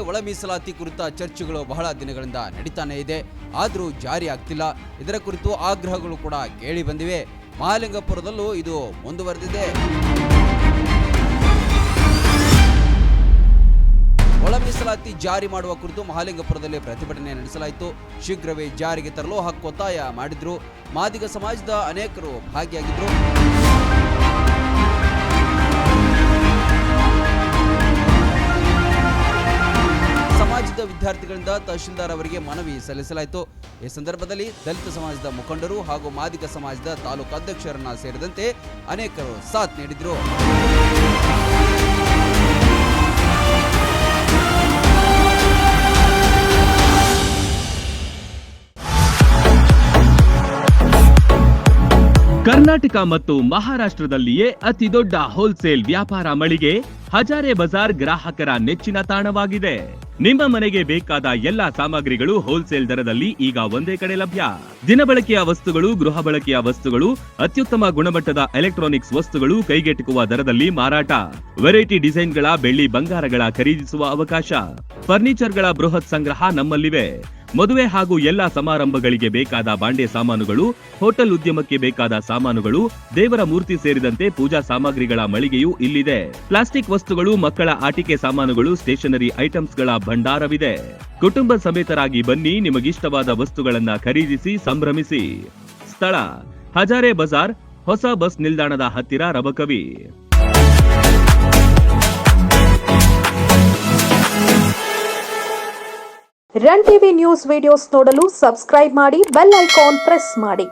ಒಳ ಮೀಸಲಾತಿ ಕುರಿತ ಚರ್ಚೆಗಳು ಬಹಳ ದಿನಗಳಿಂದ ನಡೀತಾನೆ ಇದೆ. ಆದರೂ ಜಾರಿ ಆಗ್ತಿಲ್ಲ. ಇದರ ಕುರಿತು ಆಗ್ರಹಗಳು ಕೂಡ ಕೇಳಿ ಬಂದಿವೆ. ಮಹಾಲಿಂಗಪುರದಲ್ಲೂ ಇದು ಮುಂದುವರೆದಿದೆ. ಒಳ ಮೀಸಲಾತಿ ಜಾರಿ ಮಾಡುವ ಕುರಿತು ಮಹಾಲಿಂಗಪುರದಲ್ಲಿ ಪ್ರತಿಭಟನೆ ನಡೆಸಲಾಯಿತು. ಶೀಘ್ರವೇ ಜಾರಿಗೆ ತರಲು ಒತ್ತಾಯ ಮಾಡಿದ್ರು. ಮಾದಿಗ ಸಮಾಜದ ಅನೇಕರು ಭಾಗಿಯಾಗಿದ್ರು. ಸಮಾಜದ ವಿದ್ಯಾರ್ಥಿಗಳಿಂದ ತಹಶೀಲ್ದಾರ್ ಅವರಿಗೆ ಮನವಿ ಸಲ್ಲಿಸಲಾಯಿತು. ಈ ಸಂದರ್ಭದಲ್ಲಿ ದಲಿತ ಸಮಾಜದ ಮುಖಂಡರು ಹಾಗೂ ಮಾದಿಗ ಸಮಾಜದ ತಾಲೂಕು ಅಧ್ಯಕ್ಷರನ್ನ ಸೇರಿದಂತೆ ಅನೇಕರು ಸಾಥ್ ನೀಡಿದ್ರು. ಕರ್ನಾಟಕ ಮತ್ತು ಮಹಾರಾಷ್ಟ್ರದಲ್ಲಿಯೇ ಅತಿ ದೊಡ್ಡ ಹೋಲ್ಸೇಲ್ ವ್ಯಾಪಾರ ಮಳಿಗೆ ಹಜಾರೆ ಬಜಾರ್ ಗ್ರಾಹಕರ ನೆಚ್ಚಿನ ತಾಣವಾಗಿದೆ. ನಿಮ್ಮ ಮನೆಗೆ ಬೇಕಾದ ಎಲ್ಲಾ ಸಾಮಗ್ರಿಗಳು ಹೋಲ್ಸೇಲ್ ದರದಲ್ಲಿ ಈಗ ಒಂದೇ ಕಡೆ ಲಭ್ಯ. ದಿನಬಳಕೆಯ ವಸ್ತುಗಳು, ಗೃಹ ಬಳಕೆಯ ವಸ್ತುಗಳು, ಅತ್ಯುತ್ತಮ ಗುಣಮಟ್ಟದ ಎಲೆಕ್ಟ್ರಾನಿಕ್ಸ್ ವಸ್ತುಗಳು ಕೈಗೆಟುಕುವ ದರದಲ್ಲಿ ಮಾರಾಟ. ವೆರೈಟಿ ಡಿಸೈನ್ಗಳ ಬೆಳ್ಳಿ ಬಂಗಾರಗಳ ಖರೀದಿಸುವ ಅವಕಾಶ. ಫರ್ನಿಚರ್ಗಳ ಬೃಹತ್ ಸಂಗ್ರಹ ನಮ್ಮಲ್ಲಿವೆ. ಮದುವೆ ಹಾಗೂ ಎಲ್ಲಾ ಸಮಾರಂಭಗಳಿಗೆ ಬೇಕಾದ ಬಾಂಡೆ ಸಾಮಾನುಗಳು, ಹೋಟೆಲ್ ಉದ್ಯಮಕ್ಕೆ ಬೇಕಾದ ಸಾಮಾನುಗಳು, ದೇವರ ಮೂರ್ತಿ ಸೇರಿದಂತೆ ಪೂಜಾ ಸಾಮಗ್ರಿಗಳ ಮಳಿಗೆಯೂ ಇಲ್ಲಿದೆ. ಪ್ಲಾಸ್ಟಿಕ್ ವಸ್ತುಗಳು, ಮಕ್ಕಳ ಆಟಿಕೆ ಸಾಮಾನುಗಳು, ಸ್ಟೇಷನರಿ ಐಟಮ್ಸ್ಗಳ ಭಂಡಾರವಿದೆ. ಕುಟುಂಬ ಸಮೇತರಾಗಿ ಬನ್ನಿ, ನಿಮಗಿಷ್ಟವಾದ ವಸ್ತುಗಳನ್ನ ಖರೀದಿಸಿ ಸಂಭ್ರಮಿಸಿ. ಸ್ಥಳ ಹಜಾರೆ ಬಜಾರ್, ಹೊಸ ಬಸ್ ನಿಲ್ದಾಣದ ಹತ್ತಿರ, Rabakavi. Run TV news videos ನೋಡಲು ಸಬ್ಸ್ಕ್ರೈಬ್ ಮಾಡಿ, ಬೆಲ್ ಐಕಾನ್ ಪ್ರೆಸ್ ಮಾಡಿ.